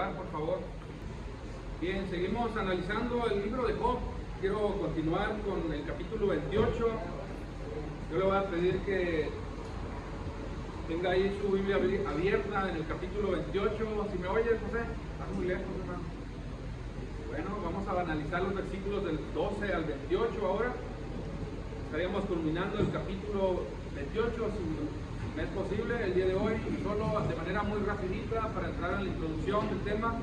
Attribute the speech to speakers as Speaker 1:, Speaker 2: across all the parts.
Speaker 1: lugar, por favor. Bien, seguimos analizando el libro de Job. Quiero continuar con el capítulo 28. Yo le voy a pedir que tenga ahí su Biblia abierta en el capítulo 28. Si me oyes, José, estás muy lejos, hermano. Bueno, vamos a analizar los versículos del 12 al 28 ahora. Estaríamos culminando el capítulo 28, si me es posible, el día de hoy, y solo de manera muy rapidita para entrar en la introducción del tema.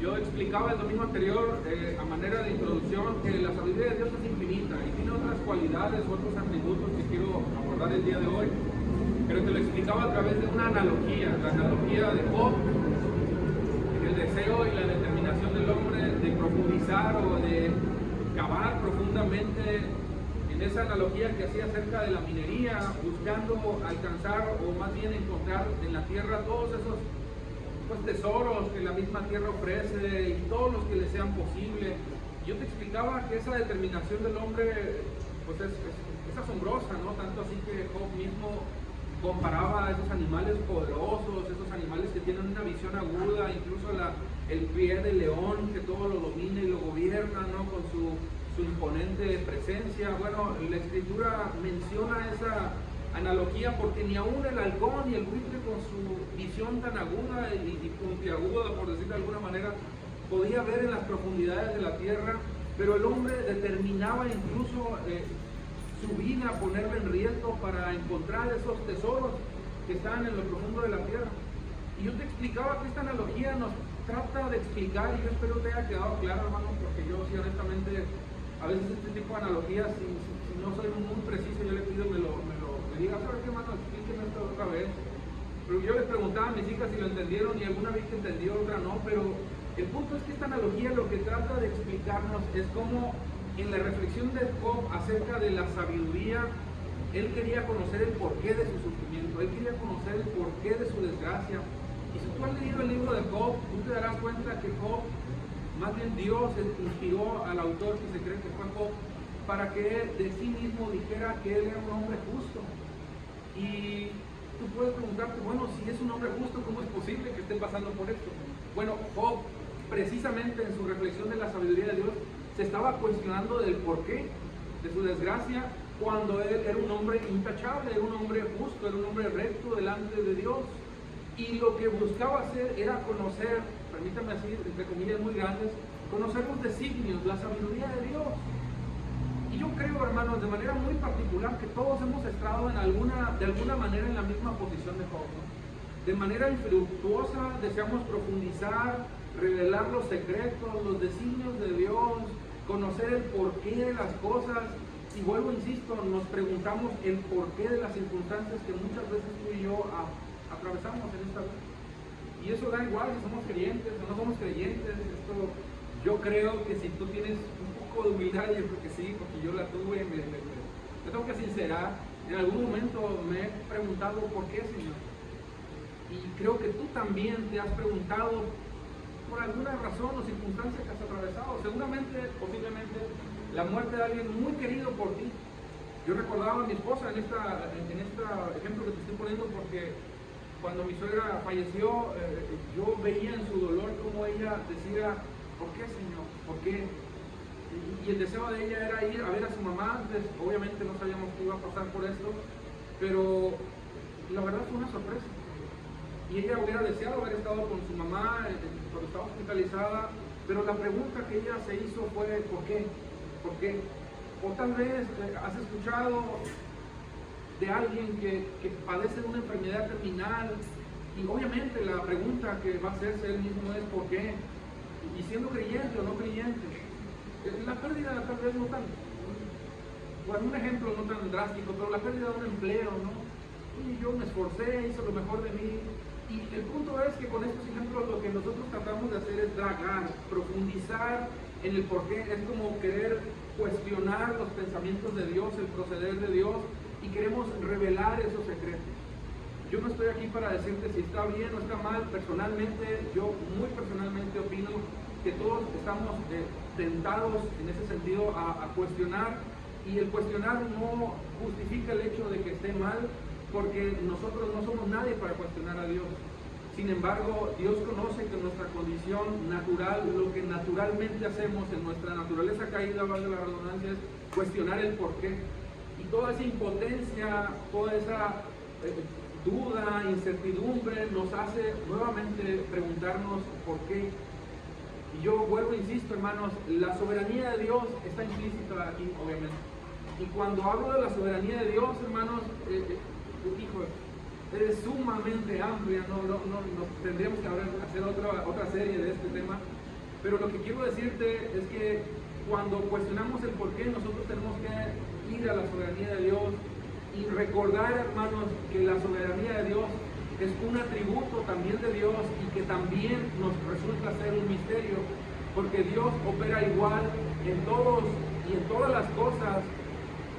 Speaker 1: Yo explicaba el domingo anterior, a manera de introducción, que la sabiduría de Dios es infinita y tiene otras cualidades, otros atributos que quiero abordar el día de hoy, pero te lo explicaba a través de una analogía, la analogía de Job, el deseo y la determinación del hombre de profundizar o de cavar profundamente en esa analogía que hacía acerca de la minería, buscando alcanzar o más bien encontrar en la tierra todos esos tesoros que la misma tierra ofrece y todos los que le sean posible. Yo te explicaba que esa determinación del hombre pues es asombrosa, ¿no? Tanto así que Job mismo comparaba a esos animales poderosos, esos animales que tienen una visión aguda, incluso el pie del león que todo lo domina y lo gobierna, ¿no? Con su imponente presencia. Bueno, la escritura menciona esa analogía porque ni aún el halcón y el buitre con su visión tan aguda y puntiaguda, por decirlo de alguna manera, podía ver en las profundidades de la tierra, pero el hombre determinaba incluso su vida, ponerla en riesgo para encontrar esos tesoros que están en lo profundo de la tierra. Y yo te explicaba que esta analogía nos trata de explicar, y yo espero te haya quedado claro, hermano, porque yo sí honestamente a veces este tipo de analogías, si no soy muy preciso, yo le pido me diga, ¿sabes qué, hermano? Explíqueme esto otra vez. Pero yo les preguntaba a mis hijas si lo entendieron y alguna vez que entendió, otra no, pero el punto es que esta analogía lo que trata de explicarnos es cómo en la reflexión de Job acerca de la sabiduría, él quería conocer el porqué de su sufrimiento, él quería conocer el porqué de su desgracia. Y si tú has leído el libro de Job, tú te darás cuenta que Job, más bien Dios inspiró al autor que se cree que fue Job, para que él de sí mismo dijera que él era un hombre justo. Y tú puedes preguntarte, bueno, si es un hombre justo, ¿cómo es posible que esté pasando por esto? Bueno, Job, precisamente en su reflexión de la sabiduría de Dios, se estaba cuestionando del porqué de su desgracia, cuando él era un hombre intachable, era un hombre justo, era un hombre recto delante de Dios. Y lo que buscaba hacer era conocer, permítame así, entre comillas muy grandes, conocer los designios, la sabiduría de Dios. Y yo creo, hermanos, de manera muy particular, que todos hemos estado de alguna manera en la misma posición de Job, ¿no? De manera infructuosa deseamos profundizar, revelar los secretos, los designios de Dios, conocer el porqué de las cosas. Y vuelvo, insisto, nos preguntamos el porqué de las circunstancias que muchas veces tú y yo atravesamos en esta vida. Y eso da igual si somos creyentes o no somos creyentes. Esto, yo creo que si tú tienes un poco de humildad, yo creo que sí, porque yo la tuve, me tengo que sincerar, en algún momento me he preguntado por qué, Señor. Y creo que tú también te has preguntado por alguna razón o circunstancia que has atravesado. Seguramente, posiblemente, la muerte de alguien muy querido por ti. Yo recordaba a mi esposa en este ejemplo que te estoy poniendo, porque cuando mi suegra falleció, yo veía en su dolor como ella decía, ¿por qué, Señor? ¿Por qué? Y el deseo de ella era ir a ver a su mamá. Antes, obviamente no sabíamos que iba a pasar por esto, pero la verdad fue una sorpresa. Y ella hubiera deseado haber estado con su mamá cuando estaba hospitalizada, pero la pregunta que ella se hizo fue, ¿por qué? ¿Por qué? O tal vez has escuchado de alguien que padece de una enfermedad terminal, y obviamente la pregunta que va a hacerse él mismo es ¿por qué? Y siendo creyente o no creyente, la pérdida tal vez no tan, bueno, un ejemplo no tan drástico, pero la pérdida de un empleo, ¿no? Y yo me esforcé, hice lo mejor de mí. Y el punto es que con estos ejemplos lo que nosotros tratamos de hacer es dragar, profundizar en el porqué. Es como querer cuestionar los pensamientos de Dios, el proceder de Dios, y queremos revelar esos secretos. Yo no estoy aquí para decirte si está bien o está mal. Personalmente, yo muy personalmente opino que todos estamos tentados en ese sentido a cuestionar, y el cuestionar no justifica el hecho de que esté mal, porque nosotros no somos nadie para cuestionar a Dios. Sin embargo, Dios conoce que nuestra condición natural, lo que naturalmente hacemos en nuestra naturaleza caída, valga la redundancia, es cuestionar el porqué. Y toda esa impotencia, toda esa duda, incertidumbre nos hace nuevamente preguntarnos por qué. Y yo vuelvo, insisto, hermanos, la soberanía de Dios está implícita aquí, obviamente. Y cuando hablo de la soberanía de Dios, hermanos, hijo, es sumamente amplia, no tendríamos que hacer otra serie de este tema, pero lo que quiero decirte es que cuando cuestionamos el por qué, nosotros tenemos que ir a la soberanía de Dios y recordar, hermanos, que la soberanía de Dios es un atributo también de Dios y que también nos resulta ser un misterio, porque Dios opera igual en todos y en todas las cosas,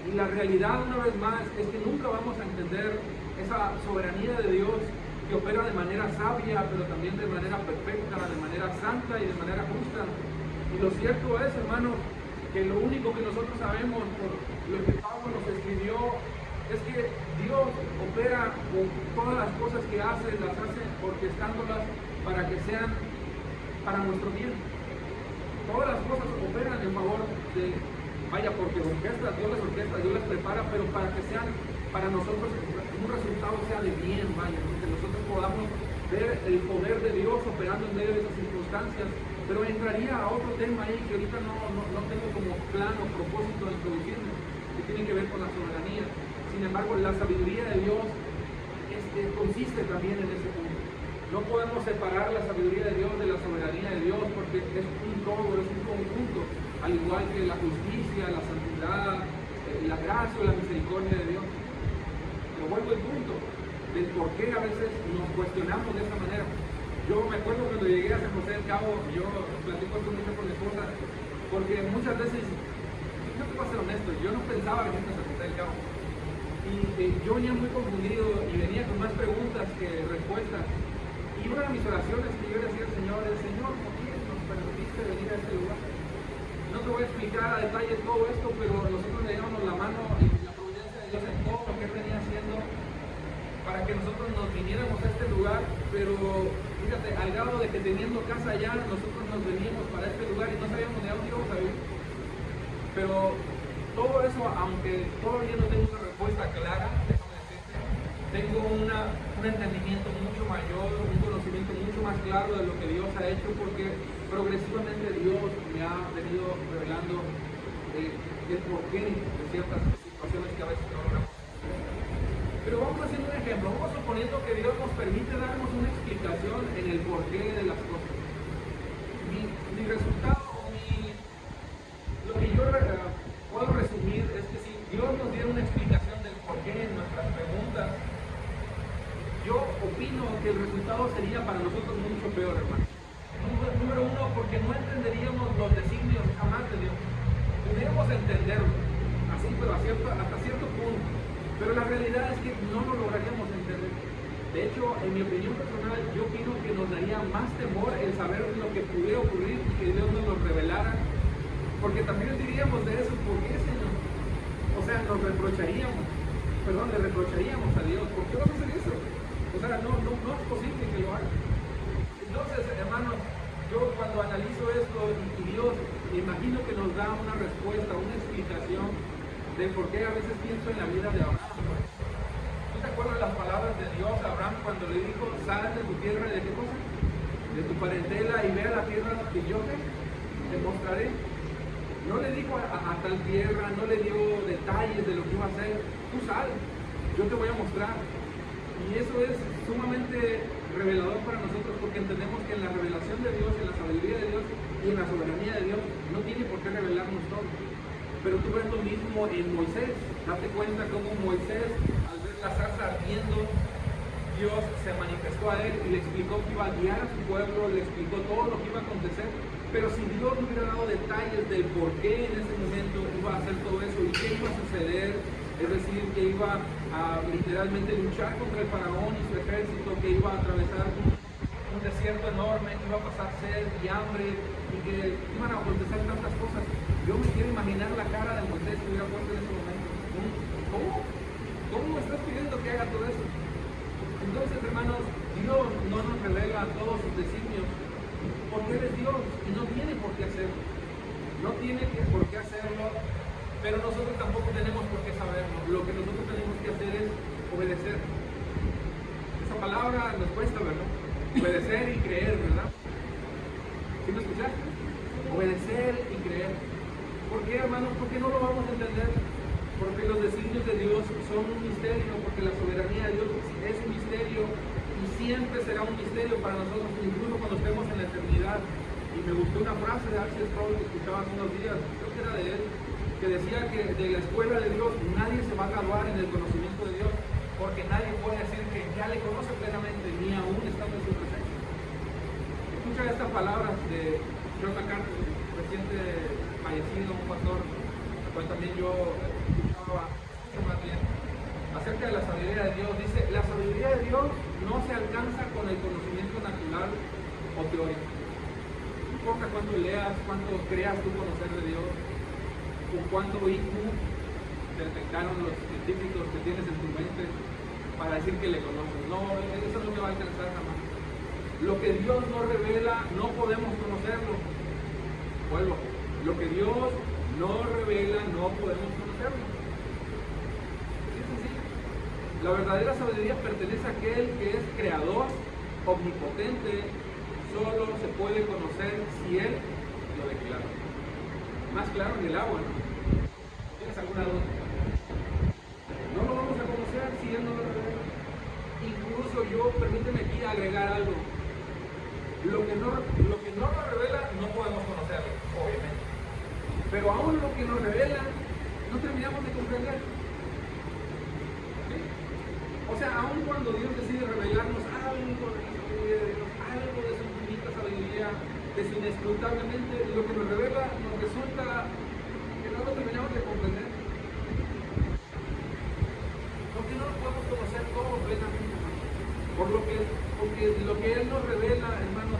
Speaker 1: y la realidad, una vez más, es que nunca vamos a entender esa soberanía de Dios que opera de manera sabia, pero también de manera perfecta, de manera santa y de manera justa. Y lo cierto es, hermanos, que lo único que nosotros sabemos por lo que Pablo nos escribió es que Dios opera con todas las cosas que hace, las hace orquestándolas para que sean para nuestro bien. Todas las cosas operan en favor de, porque orquesta, Dios las prepara, pero para que sean para nosotros un resultado sea de bien, que nosotros podamos ver el poder de Dios operando en medio de esas circunstancias. Pero entraría a otro tema ahí que ahorita no tengo como plan o propósito de introducirme, que tiene que ver con la soberanía. Sin embargo, la sabiduría de Dios consiste también en ese punto. No podemos separar la sabiduría de Dios de la soberanía de Dios, porque es un todo, es un conjunto, al igual que la justicia, la santidad, la gracia o la misericordia de Dios. Pero vuelvo al punto del por qué a veces nos cuestionamos de esta manera. Yo me acuerdo cuando llegué a San José del Cabo, yo platico esto mucho con mi esposa, porque muchas veces, yo te voy a ser honesto, yo no pensaba venir a San José del Cabo. Y yo venía muy confundido y venía con más preguntas que respuestas. Y una de mis oraciones que yo le decía al Señor es: Señor, ¿por qué nos permitiste venir a este lugar? No te voy a explicar a detalle todo esto, pero nosotros le llevamos la mano y la providencia de Dios en todo lo que Él venía haciendo para que nosotros nos viniéramos a este lugar. Pero fíjate, al grado de que teniendo casa allá, nosotros nos venimos para este lugar y no sabíamos de dónde íbamos a vivir. Pero todo eso, aunque todavía no tengo una respuesta clara, tengo un entendimiento mucho mayor, un conocimiento mucho más claro de lo que Dios ha hecho, porque progresivamente Dios me ha venido revelando el porqué de ciertas situaciones que a veces no logramos. Pero vamos haciendo un ejemplo, vamos suponiendo que Dios nos permite darnos una explicación en el porqué de las cosas. Mi resultado, lo que yo puedo resumir es que si Dios nos diera una explicación del porqué en nuestras preguntas, yo opino que el resultado sería para nosotros mucho peor, hermano. Número uno, porque no entenderíamos los designios jamás de Dios. Pudiéramos entenderlo, así, pero hasta cierto punto. Pero la realidad es que no lo lograríamos entender. De hecho, en mi opinión personal, yo opino que nos daría más temor el saber lo que pudiera ocurrir y que Dios nos lo revelara. Porque también diríamos de eso: ¿por qué, Señor? O sea, le reprocharíamos a Dios: ¿por qué vas a hacer eso? O sea, no es posible que lo haga. Entonces, hermanos, yo cuando analizo esto y Dios, me imagino que nos da una respuesta, una explicación de por qué a veces pienso en la vida de Abraham. ¿No te acuerdas las palabras de Dios a Abraham cuando le dijo: sal de tu tierra y de qué cosa? De tu parentela y ve a la tierra que yo te mostraré? No le dijo a tal tierra, no le dio detalles de lo que iba a hacer. Tú sal, yo te voy a mostrar. Y eso es sumamente revelador para nosotros, porque entendemos que en la revelación de Dios, en la sabiduría de Dios y en la soberanía de Dios, no tiene por qué revelarnos todo. Pero tú ves lo mismo en Moisés. Date cuenta cómo Moisés, al ver la zarza ardiendo, Dios se manifestó a él y le explicó que iba a guiar a su pueblo, le explicó todo lo que iba a acontecer. Pero si Dios no hubiera dado detalles del por qué en ese momento iba a hacer todo eso y qué iba a suceder, es decir, que iba a literalmente luchar contra el faraón y su ejército, que iba a atravesar un desierto enorme, que iba a pasar sed y hambre y que iban a acontecer tantas cosas. Yo me quiero imaginar la cara de Moisés que hubiera puesto en ese momento. ¿Cómo me estás pidiendo que haga todo eso? Entonces, hermanos, Dios no nos revela todos sus designios porque Él es Dios y no tiene por qué hacerlo. No tiene por qué hacerlo, pero nosotros tampoco tenemos por qué saberlo. Lo que nosotros tenemos que hacer es obedecer. Esa palabra nos cuesta, ¿verdad? Obedecer y creer, ¿verdad? ¿Sí me escuchaste? Obedecer y creer. ¿Por qué, hermanos? Porque no lo vamos a entender. Porque los designios de Dios son un misterio, porque la soberanía de Dios es un misterio y siempre será un misterio para nosotros, incluso cuando estemos en la eternidad. Y me gustó una frase de Archie Sproul que escuchaba hace unos días, creo que era de él, que decía que de la escuela de Dios nadie se va a graduar en el conocimiento de Dios, porque nadie puede decir que ya le conoce plenamente, ni aún estando en su presencia. Escucha estas palabras de John MacArthur, reciente fallecido, un pastor, pues también yo escuchaba más bien acerca de la sabiduría de Dios. Dice: la sabiduría de Dios no se alcanza con el conocimiento natural o teórico. No importa cuánto leas, cuánto creas tú conocer de Dios, o cuánto IQ te detectaron los científicos que tienes en tu mente para decir que le conoces. No, eso no te va a alcanzar jamás. Lo que Dios no revela, no podemos conocerlo. Vuelvo, lo que Dios no revela, no podemos conocerlo. Es sencillo. La verdadera sabiduría pertenece a aquel que es creador, omnipotente. Solo se puede conocer si Él lo declara. Más claro en el agua, ¿no? ¿Tienes alguna duda? No lo vamos a conocer si Él no lo revela. Incluso yo, permíteme aquí agregar algo. Lo que no nos revela, no podemos conocerlo, obviamente. Pero aún lo que nos revela, no terminamos de comprender. ¿Sí? O sea, aún cuando Dios decide revelarnos algo de la sabiduría de Dios, algo de su infinita sabiduría, de su inescrutablemente, lo que nos revela nos resulta que no lo terminamos de comprender. Porque no lo podemos conocer todo plenamente. Porque lo que Él nos revela, hermanos,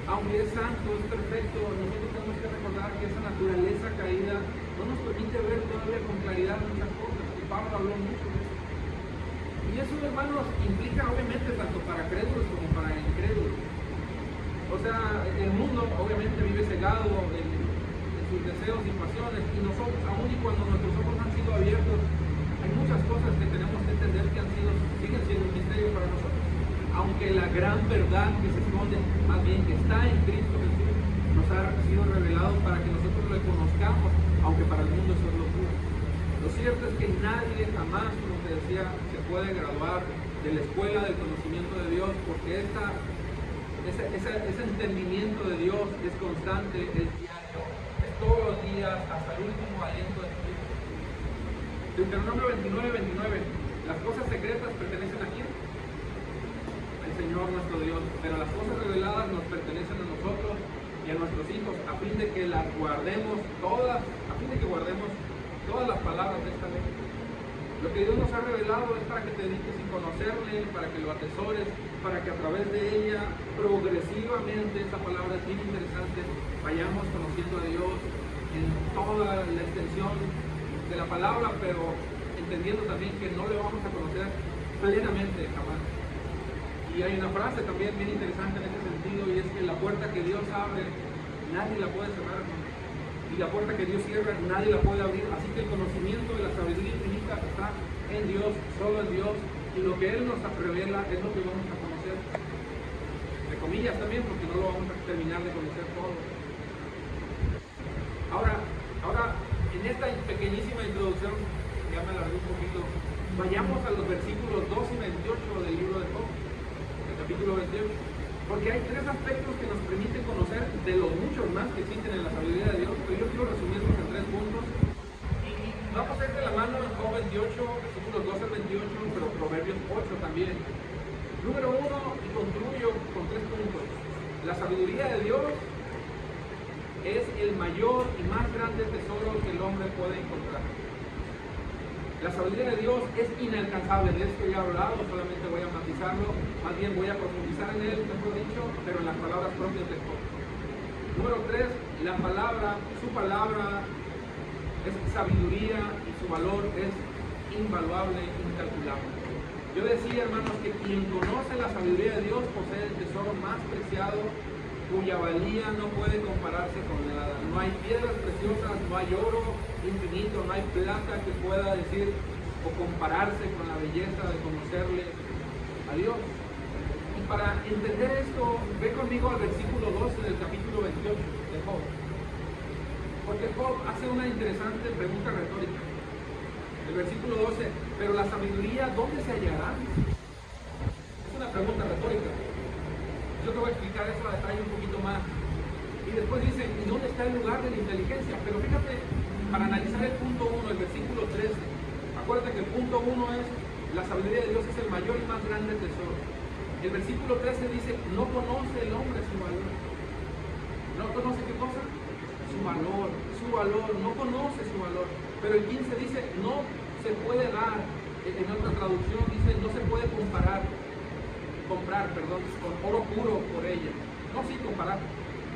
Speaker 1: aunque es santo, es perfecto, nosotros tenemos que recordar que esa naturaleza caída no nos permite ver todavía con claridad muchas cosas. Y Pablo habló mucho de eso. Y eso, hermanos, implica obviamente tanto para crédulos como para incrédulos. O sea, el mundo obviamente vive cegado en sus deseos y pasiones, y nosotros, aún y cuando nuestros ojos han sido abiertos, hay muchas cosas que tenemos que entender que siguen siendo un misterio para nosotros. Aunque la gran verdad que se esconde, más bien que está en Cristo Jesús, nos ha sido revelado para que nosotros lo conozcamos, aunque para el mundo eso es locura. Lo cierto es que nadie jamás, como te decía, se puede graduar de la escuela del conocimiento de Dios, porque ese entendimiento de Dios es constante, es diario, es todos los días, hasta el último aliento de tu vida. Deuteronomio 29:29, las cosas secretas pertenecen a quién? Señor nuestro Dios, pero las cosas reveladas nos pertenecen a nosotros y a nuestros hijos, a fin de que las guardemos todas, a fin de que guardemos todas las palabras de esta ley. Lo que Dios nos ha revelado es para que te dediques sin conocerle, para que lo atesores, para que a través de ella, progresivamente, esta palabra es bien interesante, vayamos conociendo a Dios en toda la extensión de la palabra, pero entendiendo también que no le vamos a conocer plenamente jamás. Y hay una frase también bien interesante en ese sentido, y es que la puerta que Dios abre, nadie la puede cerrar, y la puerta que Dios cierra, nadie la puede abrir. Así que el conocimiento de la sabiduría infinita está en Dios, solo en Dios, y lo que Él nos revela es lo que vamos a conocer. De comillas también, porque no lo vamos a terminar de conocer todo. Ahora, en esta pequeñísima introducción, ya me alargué un poquito, vayamos a los versículos 2 y 28 del libro de Job. Capítulo 28, porque hay tres aspectos que nos permiten conocer de los muchos más que existen en la sabiduría de Dios, pero yo quiero resumirlos en 3 puntos y vamos a ir de la mano en Job 28, versículos 12 al 28, pero Proverbios 8 también. Número 1, y concluyo con 3 puntos. La sabiduría de Dios es el mayor y más grande tesoro que el hombre puede encontrar. La sabiduría de Dios es inalcanzable, de esto ya he hablado, solamente voy a matizarlo, más bien voy a profundizar en él, mejor dicho, pero en las palabras propias de Job. Número 3, la palabra, su palabra es sabiduría y su valor es invaluable, incalculable. Yo decía, hermanos, que quien conoce la sabiduría de Dios posee el tesoro más preciado, cuya valía no puede compararse con nada. No hay piedras preciosas, no hay oro infinito, no hay plata que pueda decir o compararse con la belleza de conocerle a Dios. Y para entender esto, ve conmigo al versículo 12 del capítulo 28 de Job. Porque Job hace una interesante pregunta retórica. El versículo 12, pero la sabiduría, ¿dónde se hallará? Es una pregunta retórica. Yo te voy a explicar eso a detalle un poquito más. Y después dice, ¿y dónde está el lugar de la inteligencia? Pero fíjate, para analizar el punto 1, el versículo 13, acuérdate que el punto 1 es, la sabiduría de Dios es el mayor y más grande tesoro. El versículo 13 dice, no conoce el hombre su valor. ¿No conoce qué cosa? Su valor, no conoce su valor. Pero el 15 dice, no se puede dar, en otra traducción dice, no se puede comprar con oro puro por ella. No, sí, comparar.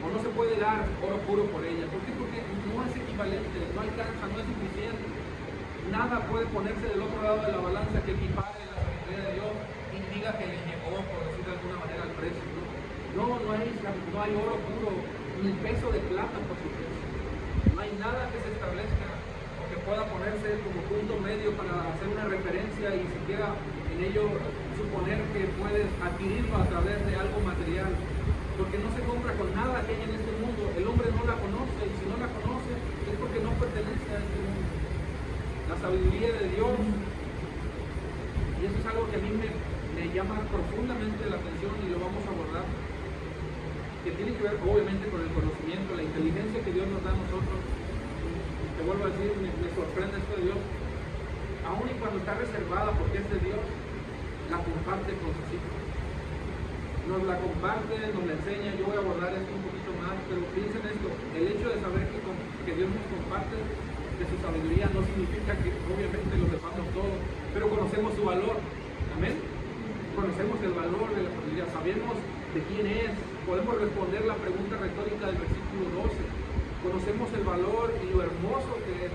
Speaker 1: O no se puede dar oro puro por ella. ¿Por qué? Porque no es equivalente, no alcanza, no es suficiente. Nada puede ponerse del otro lado de la balanza que equipare la sabiduría de Dios y diga que le llegó, por decir de alguna manera, al precio. No hay oro puro, ni peso de plata por su precio. No hay nada que se establezca o que pueda ponerse como punto medio para hacer una referencia y siquiera en ello suponer que puedes adquirirlo a través de algo material. Porque no se compra con nada que hay en este mundo. El hombre no la conoce, y si no la conoce es porque no pertenece a este mundo. La sabiduría de Dios, y eso es algo que a mí me llama profundamente la atención y lo vamos a abordar, que tiene que ver obviamente con el conocimiento, la inteligencia que Dios nos da a nosotros. Te vuelvo a decir, me sorprende esto de Dios. Aún y cuando está reservada porque es de Dios, la comparte con sus hijos. Nos la comparte, nos la enseña. Yo voy a abordar esto un poquito más, pero piensen esto, el hecho de saber que Dios nos comparte de su sabiduría no significa que obviamente lo sepamos todo, pero conocemos su valor. Amén. Conocemos el valor de la sabiduría, sabemos de quién es, podemos responder la pregunta retórica del versículo 12, conocemos el valor y lo hermoso que es.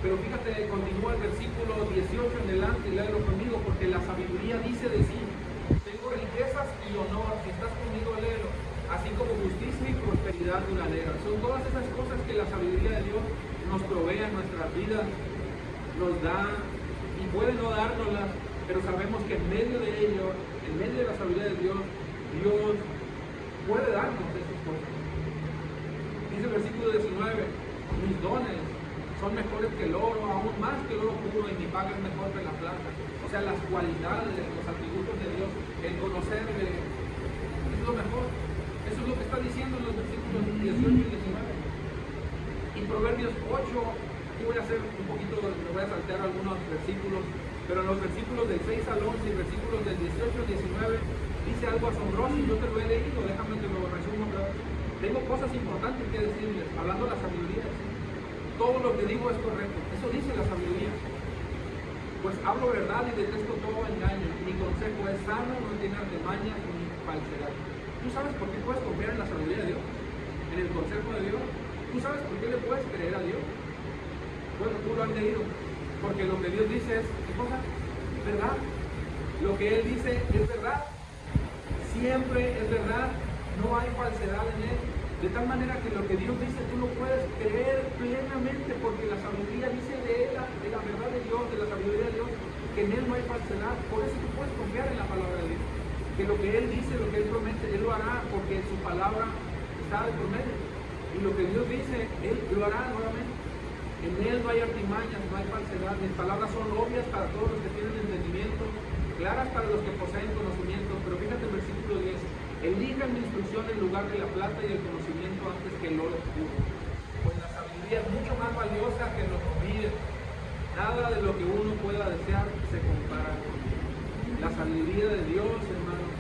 Speaker 1: Pero fíjate, continúa el versículo 18 en adelante y léelo conmigo, porque la sabiduría dice de sí, tengo riquezas y honor, si estás conmigo léelo, así como justicia y prosperidad duradera. Son todas esas cosas que la sabiduría de Dios nos provee en nuestras vidas, nos da y puede no dárnoslas, pero sabemos que en medio de ello, en medio de la sabiduría de Dios, Dios puede darnos esas cosas. Dice el versículo 19, mis dones son mejores que el oro, aún más que el oro puro, y mi paga es mejor que la plata. O sea, las cualidades, los atributos de Dios, el conocerle, es lo mejor. Eso es lo que está diciendo en los versículos 18 y 19. Y Proverbios 8, aquí voy a hacer un poquito, me voy a saltear algunos versículos, pero en los versículos del 6 al 11 y versículos del 18 al 19, dice algo asombroso y yo te lo he leído, déjame que lo resumo otra vez. Tengo cosas importantes que decirles, hablando de la sabiduría. Todo lo que digo es correcto, eso dice la sabiduría. Pues hablo verdad y detesto todo engaño. Mi consejo es sano, no tiene artimañas ni falsedad. ¿Tú sabes por qué puedes confiar en la sabiduría de Dios? En el consejo de Dios. ¿Tú sabes por qué le puedes creer a Dios? Bueno, tú lo has leído. Porque lo que Dios dice es, ¿qué cosa? ¿Verdad? Lo que Él dice es verdad. Siempre es verdad. No hay falsedad en Él. De tal manera que lo que Dios dice tú lo puedes creer plenamente, porque la sabiduría dice de la verdad de Dios, de la sabiduría de Dios, que en Él no hay falsedad. Por eso tú puedes confiar en la palabra de Dios. Que lo que Él dice, lo que Él promete, Él lo hará, porque su palabra está de por medio. Y lo que Dios dice, Él lo hará nuevamente. En Él no hay artimañas, no hay falsedad. Mis palabras son obvias para todos los que tienen entendimiento, claras para los que poseen conocimiento. Pero fíjate el versículo 10. Elijan mi instrucción en lugar de la plata y el conocimiento antes que el oro puro. Pues la sabiduría es mucho más valiosa que los rubíes. Nada de lo que uno pueda desear se compara con ella. La sabiduría de Dios, hermanos,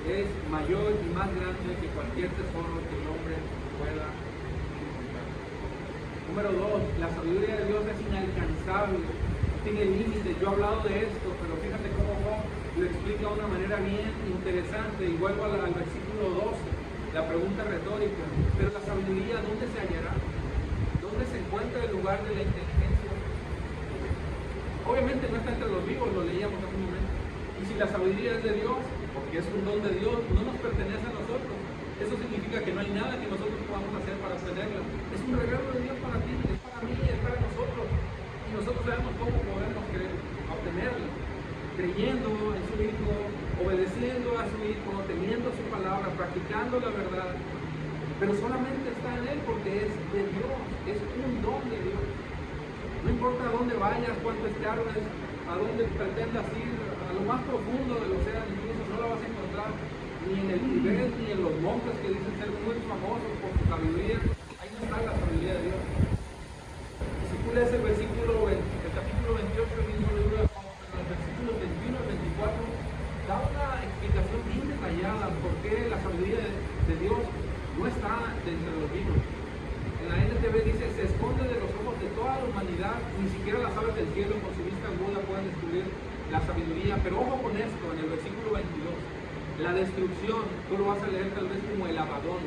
Speaker 1: es mayor y más grande que cualquier tesoro que el hombre pueda encontrar. Número 2, la sabiduría de Dios es inalcanzable, no tiene límites. Yo he hablado de esto, pero fíjate cómo lo explica de una manera bien interesante. Y vuelvo al versículo 12, la pregunta retórica. Pero la sabiduría, ¿dónde se hallará? ¿Dónde se encuentra el lugar de la inteligencia? obviamente no está entre los vivos, lo leíamos hace un momento. Y si la sabiduría es de Dios, porque es un don de Dios, no nos pertenece a nosotros. Eso significa que no hay nada que nosotros podamos hacer para obtenerla. Es un regalo de Dios para ti, es para mí, es para nosotros. Y nosotros sabemos cómo podemos obtenerla. Creyendo en su Hijo, obedeciendo a su Hijo, teniendo su palabra, practicando la verdad. Pero solamente está en Él porque es de Dios, es un don de Dios. No importa a dónde vayas, cuánto escarbes, a dónde pretendas ir, a lo más profundo del océano, incluso no la vas a encontrar ni en el Tibet, ni en los montes que dicen ser muy famosos por su sabiduría. Ahí no está la sabiduría de Dios. Y si tú lees el capítulo 28 del mismo libro de Job, en los versículos 21 al 24, da una explicación bien detallada por qué la sabiduría de Dios no está dentro de los vivos. En la NTV dice, se esconde de los ojos de toda la humanidad, ni siquiera las aves del cielo con su vista aguda pueden descubrir la sabiduría. Pero ojo con esto, en el versículo 22, la destrucción, tú lo vas a leer tal vez como el Abadón,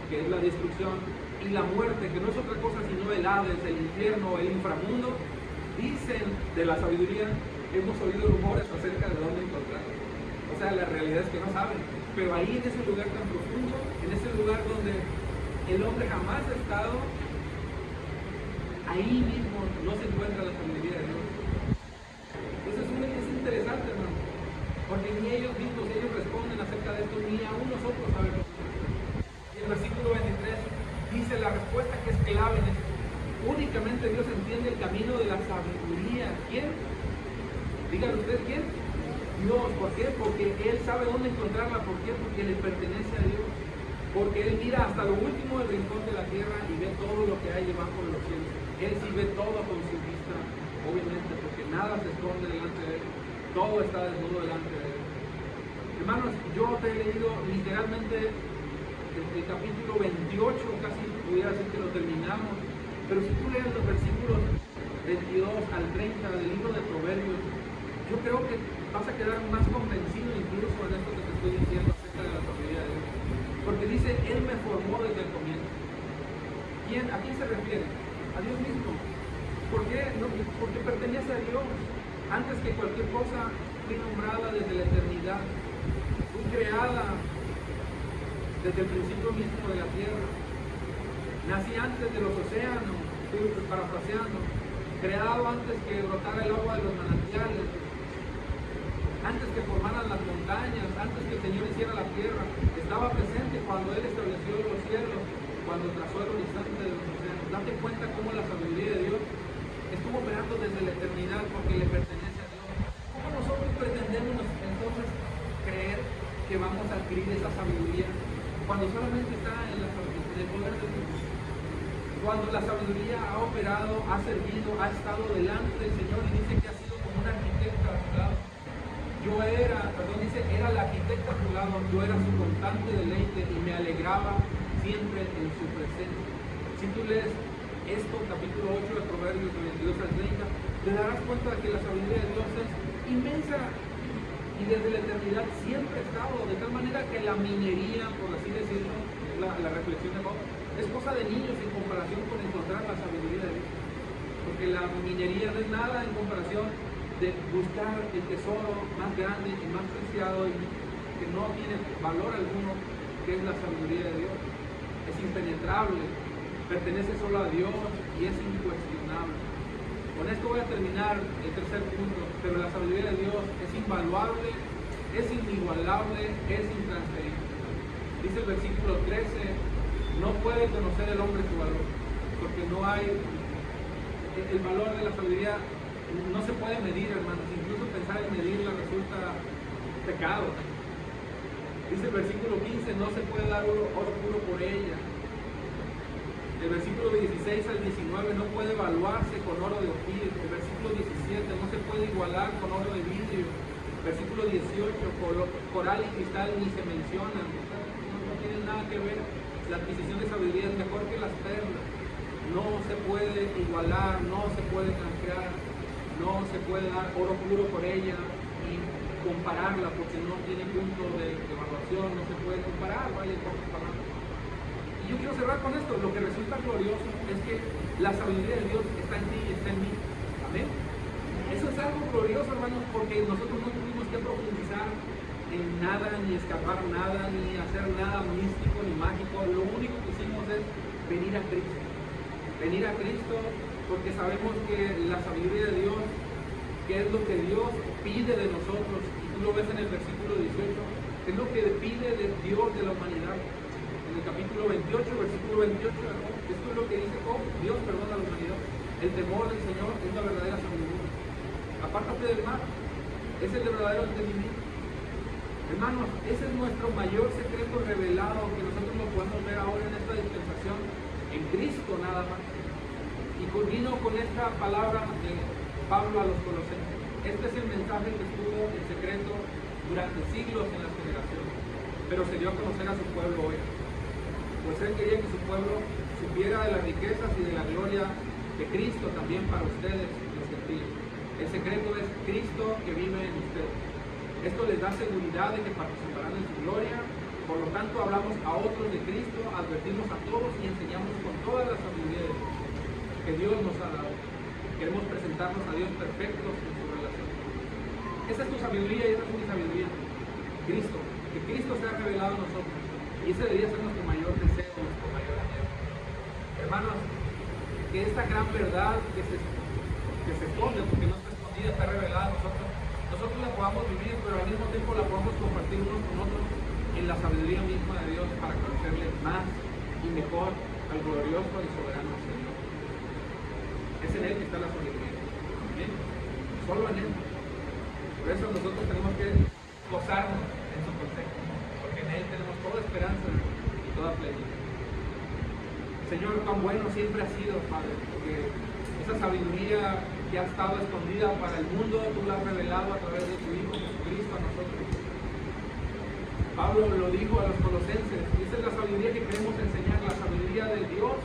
Speaker 1: que es la destrucción, y la muerte, que no es otra cosa sino el Hades, el infierno, el inframundo, dicen de la sabiduría, hemos oído rumores acerca de dónde encontrarla. O sea, la realidad es que no saben, pero ahí en ese lugar tan profundo, en ese lugar donde el hombre jamás ha estado, ahí mismo no se encuentra la sabiduría de Dios. Entonces es interesante, hermano, porque ni ellos mismos, ellos responden acerca de esto, ni aún nosotros sabemos. Y el versículo 23 dice la respuesta que es clave en esto. Únicamente Dios entiende el camino de la sabiduría. ¿Quién? Díganle usted, ¿quién? Dios. ¿Por qué? Porque Él sabe dónde encontrarla. ¿Por qué? Porque le pertenece a Dios. Porque Él mira hasta lo último del rincón de la tierra y ve todo lo que hay debajo de los cielos. Él sí ve todo con su vista, obviamente, porque nada se esconde delante de Él. Todo está desnudo delante de Él. Hermanos, yo te he leído literalmente el capítulo 28, casi pudiera decir que lo terminamos. Pero si tú lees los versículos 22 al 30 del libro de Proverbios, yo creo que vas a quedar más convencido incluso en esto que te estoy diciendo acerca de la sabiduría de Dios. Porque dice, Él me formó desde el comienzo. ¿A quién se refiere? A Dios mismo. ¿Por qué? No, porque pertenece a Dios. Antes que cualquier cosa, fui nombrada desde la eternidad. Fui creada desde el principio mismo de la tierra. Nací antes de los océanos, estoy parafraseando, creado antes que brotara el agua de los manantiales, antes que formaran las montañas, antes que el Señor hiciera la tierra. Estaba presente cuando Él estableció los cielos, cuando trazó el horizonte de los océanos. Date cuenta cómo la sabiduría de Dios estuvo operando desde la eternidad porque le pertenece a Dios. ¿Cómo nosotros pretendemos entonces creer que vamos a adquirir esa sabiduría cuando solamente está en el poder de Dios? Cuando la sabiduría ha operado, ha servido, ha estado delante del Señor y dice que ha sido como un arquitecto a su lado. Era la arquitecta a su lado, yo era su constante deleite y me alegraba siempre en su presencia. Si tú lees esto, capítulo 8 de Proverbios, de 22 al 30, te darás cuenta de que la sabiduría de Dios es inmensa y desde la eternidad siempre ha estado, de tal manera que la minería, por así decirlo, la reflexión de Job, es cosa de niños en comparación con encontrar la sabiduría de Dios. Porque la minería no es nada en comparación de buscar el tesoro más grande y más preciado y que no tiene valor alguno, que es la sabiduría de Dios. Es impenetrable, pertenece solo a Dios y es incuestionable. Con esto voy a terminar el tercer punto, pero la sabiduría de Dios es invaluable, es inigualable, es intransferible. Dice el versículo 13, no puede conocer el hombre su valor, porque no hay, el valor de la sabiduría no se puede medir, hermanos. Incluso pensar en medirla resulta pecado. Dice el versículo 15, no se puede dar oro puro por ella. El versículo 16 al 19, no puede evaluarse con oro de Ofir. El versículo 17, no se puede igualar con oro de vidrio. Versículo 18, coral y cristal ni se mencionan. No tienen nada que ver. La adquisición de sabiduría es mejor que las perlas. No se puede igualar, no se puede canjear, no se puede dar oro puro por ella y compararla porque no tiene punto de evaluación, no se puede comparar, vaya, en pocas palabras. Y yo quiero cerrar con esto. Lo que resulta glorioso es que la sabiduría de Dios está en ti y está en mí. Amén. Eso es algo glorioso, hermanos, porque nosotros no tuvimos que profundizar en nada, ni escapar nada, ni hacer nada místico ni mágico. Lo único que hicimos es venir a Cristo. Venir a Cristo porque sabemos que la sabiduría de Dios, que es lo que Dios pide de nosotros, y tú lo ves en el versículo 18, es lo que pide de Dios de la humanidad. En el capítulo 28, versículo 28, esto es lo que dice Dios perdona a la humanidad. El temor del Señor es la verdadera sabiduría. Apártate del mal, es el verdadero entendimiento. Hermanos, ese es nuestro mayor secreto revelado, que nosotros lo podemos ver ahora en esta dispensación, en Cristo nada más. Y culmino con esta palabra de Pablo a los Colosenses. Este es el mensaje que estuvo en secreto durante siglos en las generaciones, pero se dio a conocer a su pueblo hoy. Pues él quería que su pueblo supiera de las riquezas y de la gloria de Cristo también para ustedes, los gentiles. El secreto es Cristo que vive en ustedes. Esto les da seguridad de que participarán en su gloria. Por lo tanto, hablamos a otros de Cristo, advertimos a todos y enseñamos con toda la sabiduría que Dios nos ha dado. Queremos presentarnos a Dios perfectos en su relación. Esa es tu sabiduría y esa es mi sabiduría. Cristo, que Cristo sea revelado a nosotros. Y ese debería ser nuestro mayor deseo, nuestro mayor anhelo. Hermanos, que esta gran verdad que se esconde, porque no está escondida, está revelada a nosotros la podamos vivir, pero al mismo tiempo la podamos compartir unos con otros en la sabiduría misma de Dios para conocerle más y mejor al glorioso y soberano Señor. Es en Él que está la sabiduría. ¿Bien? Solo en Él. Por eso nosotros tenemos que gozarnos en su consejo, porque en Él tenemos toda esperanza y toda plenitud. Señor, cuán bueno siempre ha sido, Padre, porque esa sabiduría que ha estado escondida para el mundo, tú la has revelado a través de tu Hijo Jesucristo a nosotros. Pablo lo dijo a los Colosenses, y esa es la sabiduría que queremos enseñar, la sabiduría de Dios,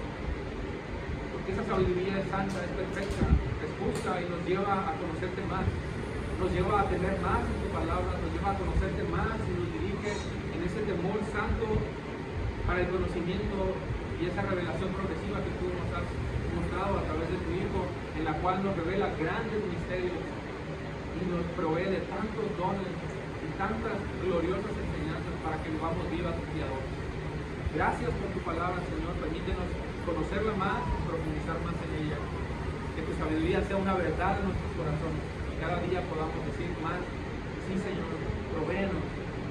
Speaker 1: porque esa sabiduría es santa, es perfecta, es justa y nos lleva a conocerte más, nos lleva a tener más en tu palabra, nos lleva a conocerte más y nos dirige en ese temor santo para el conocimiento y esa revelación progresiva que tú nos has mostrado a través de tu Hijo, en la cual nos revela grandes misterios y nos provee de tantos dones y tantas gloriosas enseñanzas para que vivamos vivas y adornos. Gracias por tu palabra, Señor. Permítenos conocerla más y profundizar más en ella. Que tu sabiduría sea una verdad en nuestros corazones y cada día podamos decir más: sí, Señor, provéenos,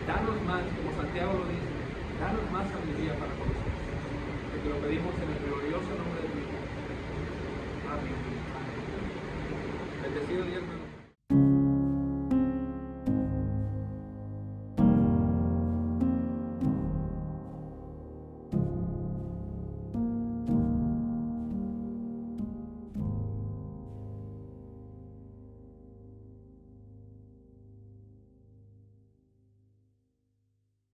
Speaker 1: danos más, como Santiago lo dice, danos más sabiduría para conocer. Que te lo pedimos en el glorioso nombre de Dios. Amén. Bendecido día.